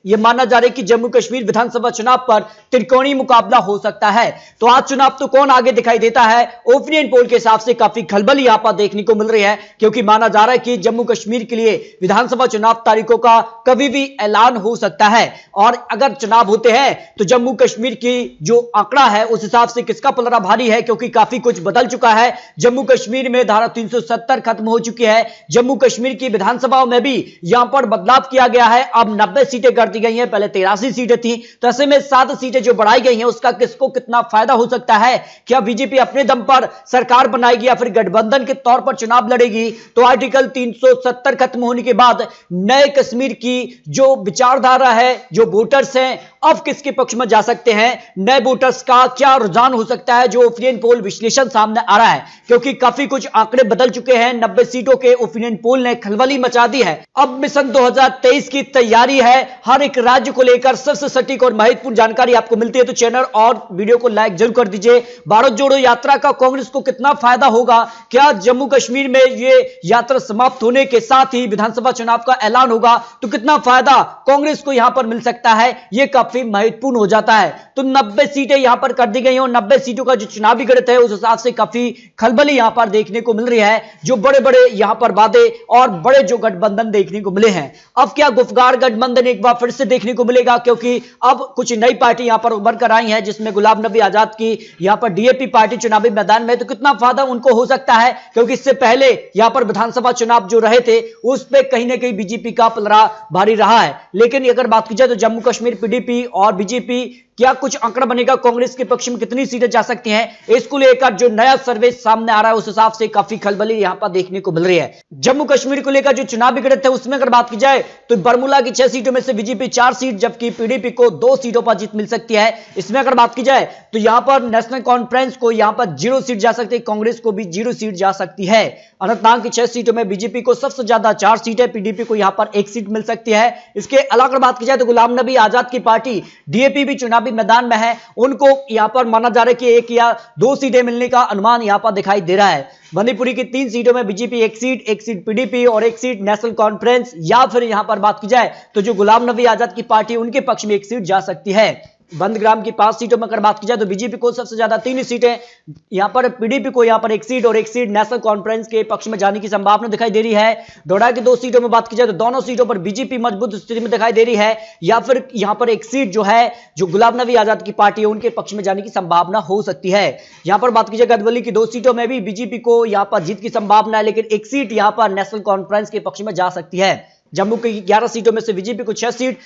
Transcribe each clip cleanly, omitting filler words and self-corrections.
यह माना जा रहा है कि जम्मू कश्मीर विधानसभा चुनाव पर त्रिकोणीय मुकाबला हो सकता है। तो आज चुनाव तो कौन आगे दिखाई देता है, ओपिनियन पोल के हिसाब से काफी खलबली यहां पर देखने को मिल रही है, क्योंकि माना जा रहा है कि जम्मू कश्मीर के लिए विधानसभा चुनाव तारीखों का कभी भी ऐलान हो सकता है। और अगर चुनाव होते हैं तो जम्मू कश्मीर की जो आंकड़ा है उस हिसाब से किसका पलड़ा भारी है, क्योंकि काफी कुछ बदल चुका है। जम्मू कश्मीर में धारा 370 खत्म हो चुकी है। जम्मू कश्मीर की विधानसभाओं में भी यहां पर बदलाव किया गया है। अब 90 सीटें कर दी गई हैं, पहले 83 सीटें थी। तो ऐसे में 7 सीटें जो बढ़ाई गई हैं उसका किसको कितना फायदा हो सकता है। क्या बीजेपी अपने दम पर सरकार बनाएगी या फिर गठबंधन के तौर पर चुनाव लड़ेगी। तो आर्टिकल 370 खत्म होने के बाद नए कश्मीर की जो विचारधारा है, जो वोटर्स हैं, अब किसके पक्ष में जा सकते हैं, नए वोटर्स का क्या रुझान हो सकता है, जो ओपिनियन पोल विश्लेषण सामने आ रहा है। क्योंकि काफी कुछ आंकड़े बदल चुके हैं। 90 सीटों के ओपिनियन पोल ने खलबली मचा दी है। अब मिशन 2023 की तैयारी है। हर एक राज्य को लेकर सबसे सटीक और महत्वपूर्ण जानकारी आपको मिलती है, तो चैनल और वीडियो को लाइक जरूर कर दीजिए। भारत जोड़ो यात्रा का कांग्रेस को कितना फायदा होगा, क्या जम्मू कश्मीर में यह यात्रा समाप्त होने के साथ ही विधानसभा चुनाव का ऐलान होगा, तो कितना फायदा कांग्रेस को यहां पर मिल सकता है, यह काफी महत्वपूर्ण हो जाता है। तो 90 सीटें यहां पर कर दी गई हैं और 90 सीटों का जो चुनावी गणित है उस हिसाब से काफी खलबली यहां पर देखने को मिल रही है। जो बड़े बड़े यहां पर वादे और बड़े जो गठबंधन देखने को मिले हैं, अब क्या गुफगार गठबंधन एक बार फिर से देखने को मिलेगा, क्योंकि अब कुछ नई पार्टी यहां पर उभर कर आई है, जिसमें गुलाम नबी आजाद की यहां पर डीएपी पार्टी चुनावी मैदान में। तो कितना फायदा उनको हो सकता है, क्योंकि इससे पहले यहां पर विधानसभा चुनाव जो रहे थे उस पर कहीं ना कहीं बीजेपी का पलड़ा भारी रहा है। लेकिन अगर बात की जाए तो जम्मू कश्मीर पीडीपी और बीजेपी क्या कुछ आंकड़ा बनेगा, कांग्रेस के पक्ष में कितनी सीटें जा सकती हैं, इसको लेकर जो नया सर्वे सामने आ रहा है उस हिसाब से काफी खलबली यहां पर देखने को मिल रही है। जम्मू कश्मीर को लेकर जो चुनावी गणित है उसमें अगर बात की जाए तो बरमूला की 6 सीटों में से बीजेपी 4 सीट, जबकि पीडीपी को 2 सीटों पर जीत मिल सकती है। इसमें अगर बात की जाए तो यहां पर नेशनल कॉन्फ्रेंस को यहां पर 0 सीट जा सकती है, कांग्रेस को भी 0 सीट जा सकती है। अनंतनाग की 6 सीटों में बीजेपी को सबसे ज्यादा 4 सीटें, पीडीपी को यहां पर 1 सीट मिल सकती है। इसके अलावा अगर बात की जाए तो गुलाम नबी आजाद की पार्टी डीएपी भी चुनावी मैदान में है, उनको यहां पर माना जा रहा है कि 1 या 2 सीटें मिलने का अनुमान यहां पर दिखाई दे रहा है। मणिपुरी की 3 सीटों में बीजेपी 1 सीट पीडीपी और 1 सीट नेशनल कॉन्फ्रेंस, या फिर यहां पर बात की जाए तो जो गुलाम नबी आजाद की पार्टी उनके पक्ष में 1 सीट जा सकती है। बंदग्राम की 5 सीटों में अगर बात की जाए तो बीजेपी को सबसे ज्यादा 3 सीटें, यहां पर पीडीपी को यहां पर 1 सीट और 1 सीट नेशनल कॉन्फ्रेंस के पक्ष में जाने की संभावना दिखाई दे रही है। डोडा की 2 सीटों में बात की जाए तो दोनों सीटों पर बीजेपी मजबूत स्थिति में दिखाई दे रही है, या फिर यहां पर 1 सीट जो है जो गुलाम नबी आजाद की पार्टी है उनके पक्ष में जाने की संभावना हो सकती है। यहां पर बात की जाए गदवली की 2 सीटों में भी बीजेपी को यहां पर जीत की संभावना है, लेकिन 1 सीट यहां पर नेशनल कॉन्फ्रेंस के पक्ष में जा सकती है। जम्मू की 11 सीटों में से बीजेपी को 6 सीट,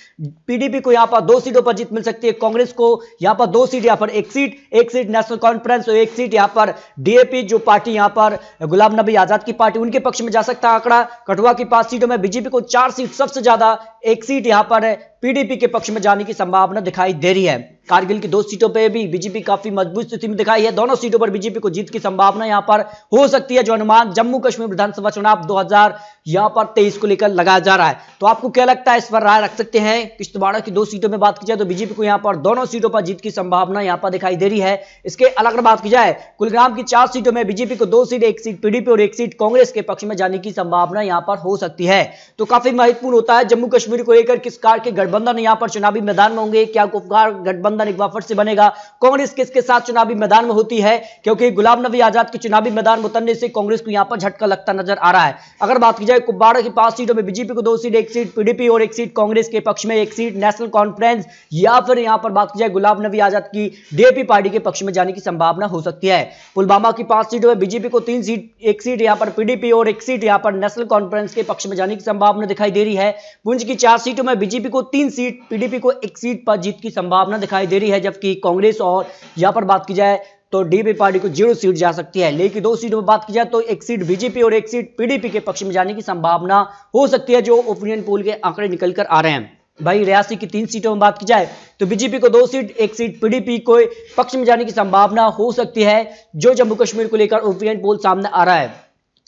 पीडीपी को यहां पर 2 सीटों पर जीत मिल सकती है, कांग्रेस को यहां पर 2 सीट, यहां पर 1 सीट नेशनल कॉन्फ्रेंस और 1 सीट यहां पर डीएपी जो पार्टी यहां पर गुलाम नबी आजाद की पार्टी उनके पक्ष में जा सकता है आंकड़ा। कठुआ की 5 सीटों में बीजेपी को 4 सीट, सबसे ज्यादा 1 सीट यहां पर पीडीपी के पक्ष में जाने की संभावना दिखाई दे रही है। कारगिल की 2 सीटों पर भी बीजेपी काफी मजबूत स्थिति में दिखाई है, दोनों सीटों पर बीजेपी को जीत की संभावना यहां पर हो सकती है, जो अनुमान जम्मू कश्मीर विधानसभा चुनाव 2023 को लेकर लगाया जा रहा है। तो आपको क्या लगता है, इस पर राय रख सकते हैं। किश्तवाड़ की 2 सीटों में बात की जाए तो बीजेपी को यहां पर दोनों सीटों पर जीत की संभावना यहां पर दिखाई दे रही है। इसके अलग अगर बात की जाए कुलगाम की 4 सीटों में बीजेपी को 2 सीट, 1 सीट पीडीपी और 1 सीट कांग्रेस के पक्ष में जाने की संभावना यहां पर हो सकती है। तो काफी महत्वपूर्ण होता है जम्मू कश्मीर को लेकर किस कार के गठबंधन यहां पर चुनावी मैदान में होंगे, क्या गुफगार गठबंधन एक बार फिर से बनेगा, कांग्रेस किसके साथ चुनावी मैदान में होती है, क्योंकि गुलाम नबी आजाद के चुनावी मैदान में उतरने से कांग्रेस को यहां पर झटका लगता नजर आ रहा है। अगर बात की जाए कुपवाड़ा की 5 सीटों में बीजेपी को 2 सीट, 1 सीट पीडीपी और 1 सीट कांग्रेस के पक्ष में, 1 सीट नेशनल कॉन्फ्रेंस, या फिर यहां पर बात की जाए गुलाम नबी आजाद की डीएपी पार्टी के पक्ष में जाने की संभावना हो सकती है। पुलवामा की 5 सीटों में बीजेपी को 3 सीट, 1 सीट यहां पर पीडीपी और 1 सीट यहां पर नेशनल कॉन्फ्रेंस के पक्ष में जाने की संभावना दिखाई दे रही है। पुंछ की 4 सीटों में बीजेपी को 3 सीट, पीडीपी को 1 सीट पर जीत की संभावना दिखाई दे रही है, जबकि कांग्रेस और यहां पर बात की जाए तो डीएपी पार्टी को 0 सीट जा सकती है। लेकिन 2 सीटों में बात की जाए तो 1 सीट बीजेपी और 1 सीट पीडीपी के पक्ष में जाने की संभावना हो सकती है, जो ओपिनियन पोल के आंकड़े निकल कर आ रहे हैं। भाई रियासी की 3 सीटों में बात की जाए तो बीजेपी को 2 सीट, 1 सीट पीडीपी को पक्ष में जाने की संभावना हो सकती है, जो जम्मू कश्मीर को लेकर ओपिनियन पोल सामने आ रहा है।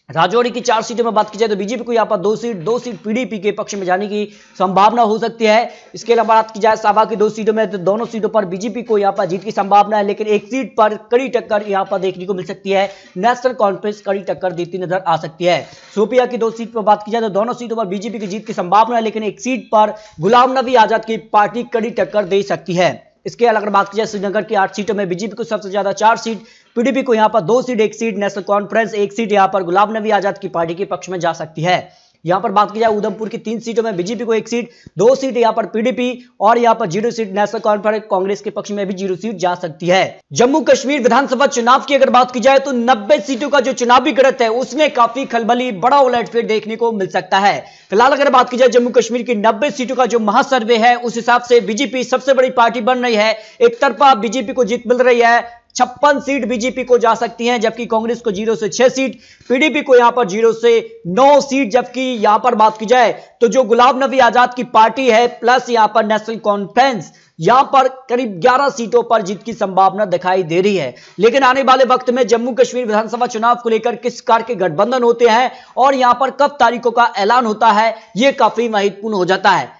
राजौरी की 4 सीटों में बात की जाए तो बीजेपी को यहां पर दो सीट पीडीपी के पक्ष में जाने की संभावना हो सकती है। इसके अलावा बात की जाए साभा की 2 सीटों में तो दोनों सीटों पर बीजेपी को यहां पर जीत की संभावना है, लेकिन एक सीट पर कड़ी टक्कर यहां पर देखने को मिल सकती है। नेशनल कॉन्फ्रेंस कड़ी टक्कर देती नजर आ सकती है। शोपिया की 2 सीट पर बात की जाए तो दोनों सीटों पर बीजेपी की जीत की संभावना है, लेकिन एक सीट पर गुलाम नबी आजाद की पार्टी कड़ी टक्कर दे सकती है। इसके अलावा बात की जाए श्रीनगर की 8 सीटों में बीजेपी को सबसे ज्यादा 4 सीट, पीडीपी को यहां पर 2 seat, 1 seat, national conference 1 seat यहां पर गुलाम नबी आजाद की पार्टी के पक्ष में जा सकती है। यहां पर बात की जाए उधमपुर की 3 सीटों में बीजेपी को 1 सीट, 2 सीट यहां पर पीडीपी और यहां पर 0 सीट नेशनल कॉन्फ्रेंस कांग्रेस के पक्ष में भी 0 सीट जा सकती है। जम्मू कश्मीर विधानसभा चुनाव की अगर बात की जाए तो 90 सीटों का जो चुनावी गणित है उसमें काफी खलबली, बड़ा उलटफेर देखने को मिल सकता है। फिलहाल अगर बात की जाए जम्मू कश्मीर की 90 सीटों का जो महासर्वे है उस हिसाब से बीजेपी सबसे बड़ी पार्टी बन रही है। एक तरफा बीजेपी को जीत मिल रही है, 56 सीट बीजेपी को जा सकती हैं, जबकि कांग्रेस को 0 से 6 सीट, पीडीपी को यहां पर 0 से 9 सीट, जबकि यहां पर बात की जाए तो जो गुलाम नबी आजाद की पार्टी है प्लस यहां पर नेशनल कॉन्फ्रेंस, यहां पर करीब 11 सीटों पर जीत की संभावना दिखाई दे रही है। लेकिन आने वाले वक्त में जम्मू कश्मीर विधानसभा चुनाव को लेकर किस प्रकार के गठबंधन होते हैं और यहां पर कब तारीखों का ऐलान होता है, यह काफी महत्वपूर्ण हो जाता है।